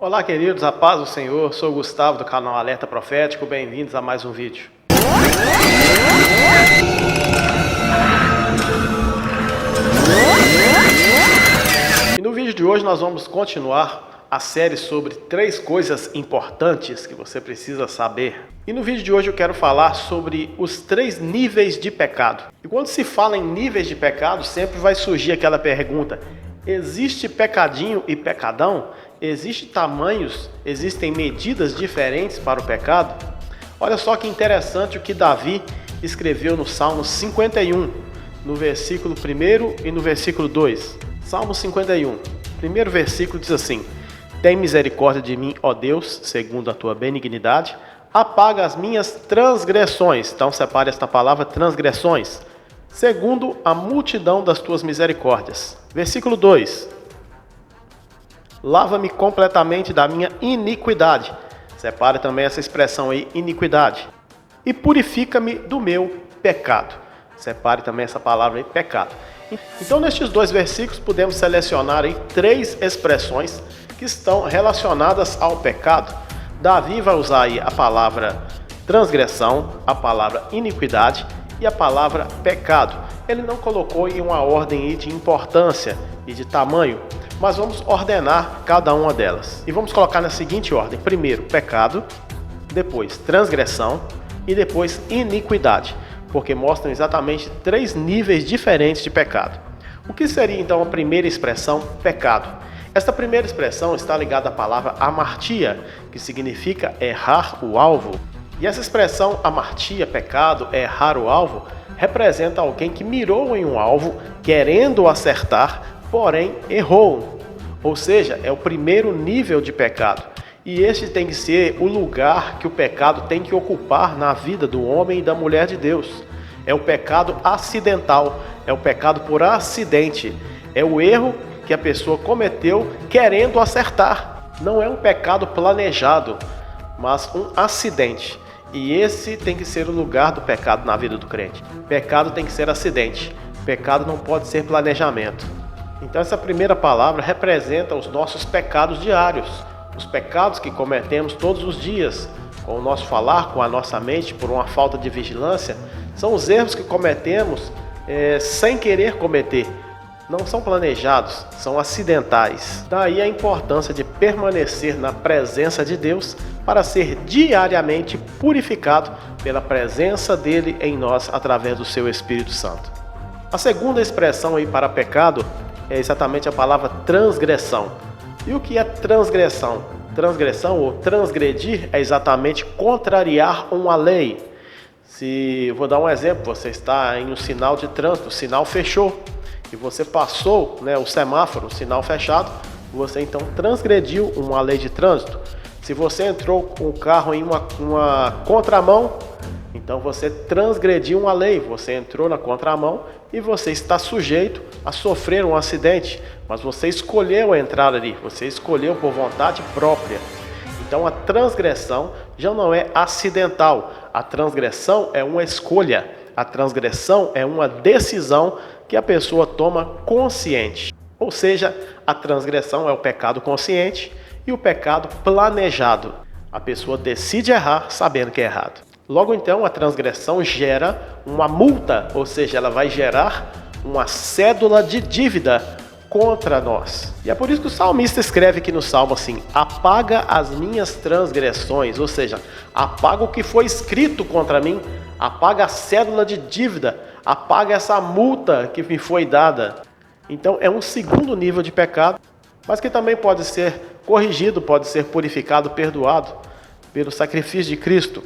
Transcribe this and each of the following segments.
Olá, queridos, a paz do Senhor. Sou o Gustavo do canal Alerta Profético. Bem-vindos a mais um vídeo. E no vídeo de hoje nós vamos continuar a série sobre 3 coisas importantes que você precisa saber. E no vídeo de hoje eu quero falar sobre os 3 níveis de pecado. E quando se fala em níveis de pecado, sempre vai surgir aquela pergunta: existe pecadinho e pecadão? Existem tamanhos, existem medidas diferentes para o pecado? Olha só que interessante o que Davi escreveu no Salmo 51, no versículo 1 e no versículo 2. Salmo 51, primeiro versículo diz assim: tem misericórdia de mim, ó Deus, segundo a tua benignidade, apaga as minhas transgressões. Então separe esta palavra transgressões, segundo a multidão das tuas misericórdias. Versículo 2: lava-me completamente da minha iniquidade. Separe também essa expressão aí, iniquidade. E purifica-me do meu pecado. Separe também essa palavra aí, pecado. Então, nestes 2 versículos, podemos selecionar aí 3 expressões que estão relacionadas ao pecado. Davi vai usar aí a palavra transgressão, a palavra iniquidade e a palavra pecado. Ele não colocou em uma ordem aí de importância e de tamanho, mas vamos ordenar cada uma delas. E vamos colocar na seguinte ordem: primeiro, pecado, depois transgressão e depois iniquidade, porque mostram exatamente 3 níveis diferentes de pecado. O que seria então a primeira expressão, pecado? Esta primeira expressão está ligada à palavra amartia, que significa errar o alvo. E essa expressão amartia, pecado, errar o alvo, representa alguém que mirou em um alvo querendo acertar, porém errou. Ou seja, é o primeiro nível de pecado. E este tem que ser o lugar que o pecado tem que ocupar na vida do homem e da mulher de Deus. É o pecado acidental, é o pecado por acidente, é o erro que a pessoa cometeu querendo acertar. Não é um pecado planejado, mas um acidente. E esse tem que ser o lugar do pecado na vida do crente. Pecado tem que ser acidente. Pecado não pode ser planejamento. Então essa primeira palavra representa os nossos pecados diários. Os pecados que cometemos todos os dias, com o nosso falar, com a nossa mente, por uma falta de vigilância. São os erros que cometemos sem querer cometer. Não são planejados, são acidentais. Daí a importância de permanecer na presença de Deus para ser diariamente purificado pela presença dele em nós através do seu Espírito Santo. A segunda expressão aí para pecado é exatamente a palavra transgressão. E o que é transgressão? Transgressão ou transgredir é exatamente contrariar uma lei. Vou dar um exemplo: você está em um sinal de trânsito, o sinal fechou e você passou, o semáforo, o sinal fechado, você então transgrediu uma lei de trânsito. Se você entrou com o carro em uma contramão, então você transgrediu uma lei, você entrou na contramão e você está sujeito a sofrer um acidente, mas você escolheu entrar ali, você escolheu por vontade própria. Então a transgressão já não é acidental, a transgressão é uma escolha, a transgressão é uma decisão que a pessoa toma consciente. Ou seja, a transgressão é o pecado consciente e o pecado planejado. A pessoa decide errar sabendo que é errado. Logo então, a transgressão gera uma multa, ou seja, ela vai gerar uma cédula de dívida contra nós. E é por isso que o salmista escreve aqui no Salmo assim: apaga as minhas transgressões, ou seja, apaga o que foi escrito contra mim, apaga a cédula de dívida, apaga essa multa que me foi dada. Então é um segundo nível de pecado, mas que também pode ser corrigido, pode ser purificado, perdoado pelo sacrifício de Cristo.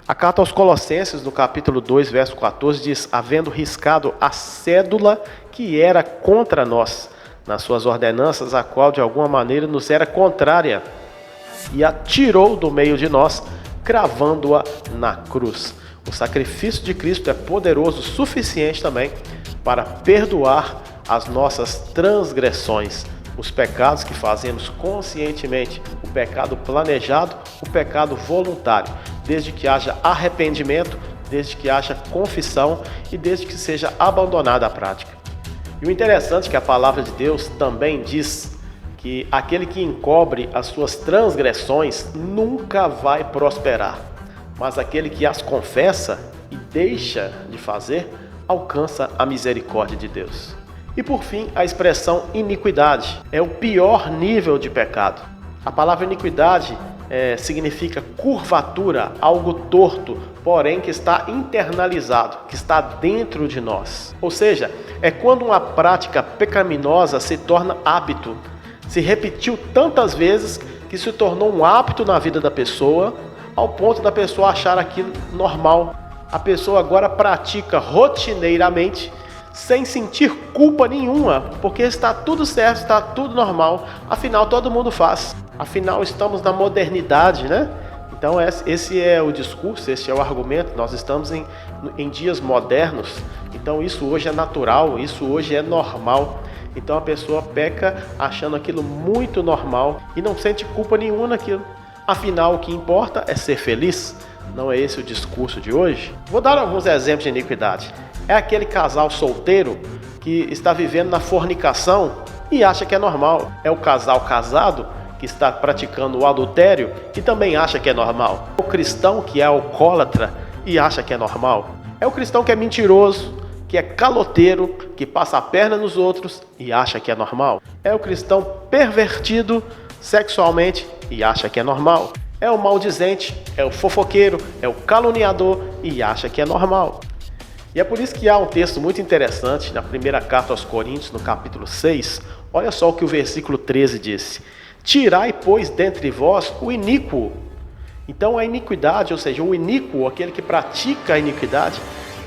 A carta aos Colossenses, no capítulo 2, verso 14, diz: havendo riscado a cédula que era contra nós, nas suas ordenanças, a qual de alguma maneira nos era contrária, e a tirou do meio de nós, cravando-a na cruz. O sacrifício de Cristo é poderoso o suficiente também para perdoar as nossas transgressões, os pecados que fazemos conscientemente, o pecado planejado, o pecado voluntário, desde que haja arrependimento, desde que haja confissão e desde que seja abandonada a prática. E o interessante é que a palavra de Deus também diz que aquele que encobre as suas transgressões nunca vai prosperar, mas aquele que as confessa e deixa de fazer alcança a misericórdia de Deus. E por fim, a expressão iniquidade é o pior nível de pecado. A palavra iniquidade significa curvatura, algo torto, porém que está internalizado, que está dentro de nós. Ou seja, é quando uma prática pecaminosa se torna hábito, se repetiu tantas vezes que se tornou um hábito na vida da pessoa, ao ponto da pessoa achar aquilo normal. A pessoa agora pratica rotineiramente, sem sentir culpa nenhuma, porque está tudo certo, está tudo normal, afinal todo mundo faz. Afinal estamos na modernidade, né? Então esse é o discurso, esse é o argumento. Nós estamos em dias modernos, então isso hoje é natural, isso hoje é normal. Então a pessoa peca achando aquilo muito normal e não sente culpa nenhuma naquilo. Afinal, o que importa é ser feliz. Não é esse o discurso de hoje? Vou dar alguns exemplos de iniquidade. É aquele casal solteiro que está vivendo na fornicação e acha que é normal. É o casal casado que está praticando o adultério e também acha que é normal. É o cristão que é alcoólatra e acha que é normal. É o cristão que é mentiroso, que é caloteiro, que passa a perna nos outros e acha que é normal. É o cristão pervertido sexualmente e acha que é normal. É o maldizente, é o fofoqueiro, é o caluniador e acha que é normal. E é por isso que há um texto muito interessante na primeira carta aos Coríntios, no capítulo 6. Olha só o que o versículo 13 disse: tirai, pois, dentre vós o iníquo. Então a iniquidade, ou seja, o iníquo, aquele que pratica a iniquidade,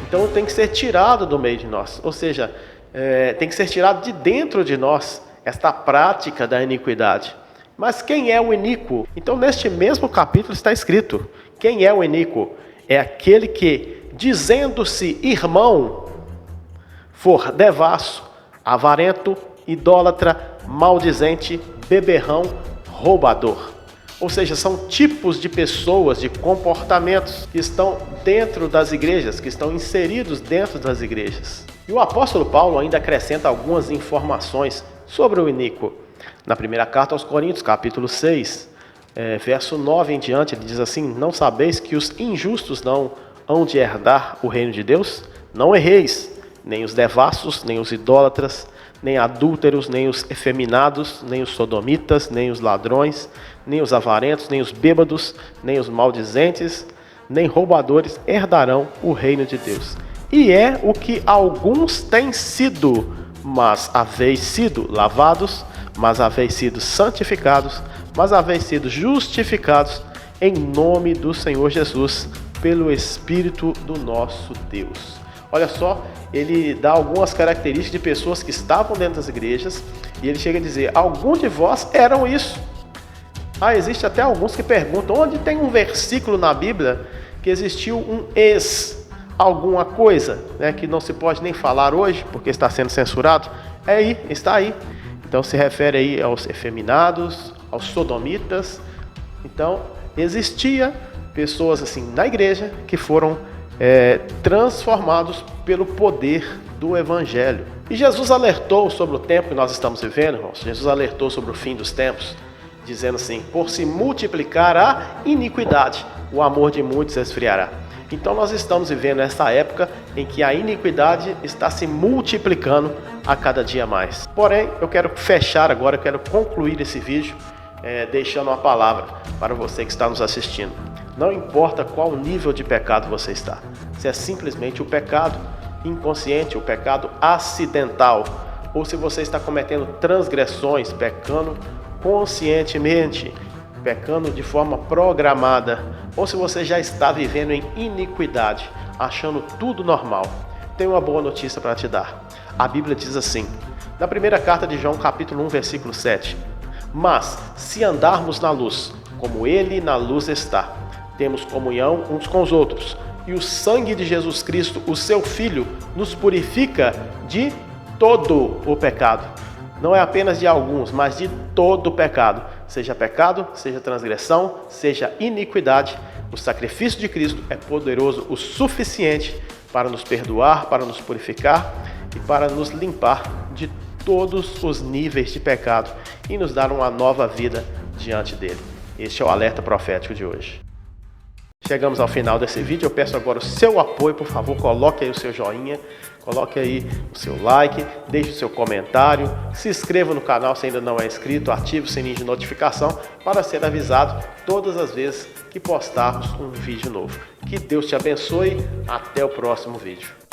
então tem que ser tirado do meio de nós. Ou seja, tem que ser tirado de dentro de nós, esta prática da iniquidade. Mas quem é o iníquo? Então neste mesmo capítulo está escrito: quem é o iníquo? É aquele que, dizendo-se irmão, for devasso, avarento, idólatra, maldizente, beberrão, roubador. Ou seja, são tipos de pessoas, de comportamentos que estão dentro das igrejas, que estão inseridos dentro das igrejas. E o apóstolo Paulo ainda acrescenta algumas informações sobre o iníquo. Na primeira carta aos Coríntios, capítulo 6, verso 9 em diante, ele diz assim: não sabeis que os injustos não hão de herdar o reino de Deus? Não erreis, nem os devassos, nem os idólatras, nem adúlteros, nem os efeminados, nem os sodomitas, nem os ladrões, nem os avarentos, nem os bêbados, nem os maldizentes, nem roubadores herdarão o reino de Deus. E é o que alguns têm sido, mas haveis sido lavados, mas haveis sido santificados, mas haveis sido justificados em nome do Senhor Jesus, pelo Espírito do nosso Deus. Olha só, ele dá algumas características de pessoas que estavam dentro das igrejas e ele chega a dizer: alguns de vós eram isso. Existe até alguns que perguntam onde tem um versículo na Bíblia que existiu um ex alguma coisa, né, que não se pode nem falar hoje porque está sendo censurado. Está aí. Então se refere aí aos efeminados, aos sodomitas. Então existia pessoas assim na igreja que foram transformados pelo poder do Evangelho. E Jesus alertou sobre o tempo que nós estamos vivendo, irmãos. Jesus alertou sobre o fim dos tempos, dizendo assim: por se multiplicar a iniquidade, o amor de muitos esfriará. Então nós estamos vivendo essa época em que a iniquidade está se multiplicando a cada dia mais. Porém, eu quero fechar agora, eu quero concluir esse vídeo deixando uma palavra para você que está nos assistindo. Não importa qual nível de pecado você está, se é simplesmente o pecado inconsciente, o pecado acidental, ou se você está cometendo transgressões, pecando conscientemente, pecando de forma programada, ou se você já está vivendo em iniquidade, achando tudo normal, tenho uma boa notícia para te dar. A Bíblia diz assim, na primeira carta de João, capítulo 1, versículo 7, mas se andarmos na luz, como Ele na luz está, temos comunhão uns com os outros, e o sangue de Jesus Cristo, o seu Filho, nos purifica de todo o pecado. Não é apenas de alguns, mas de todo o pecado. Seja pecado, seja transgressão, seja iniquidade, o sacrifício de Cristo é poderoso o suficiente para nos perdoar, para nos purificar e para nos limpar de todos os níveis de pecado e nos dar uma nova vida diante dele. Este é o alerta profético de hoje. Chegamos ao final desse vídeo, eu peço agora o seu apoio, por favor, coloque aí o seu joinha, coloque aí o seu like, deixe o seu comentário, se inscreva no canal se ainda não é inscrito, ative o sininho de notificação para ser avisado todas as vezes que postarmos um vídeo novo. Que Deus te abençoe, até o próximo vídeo.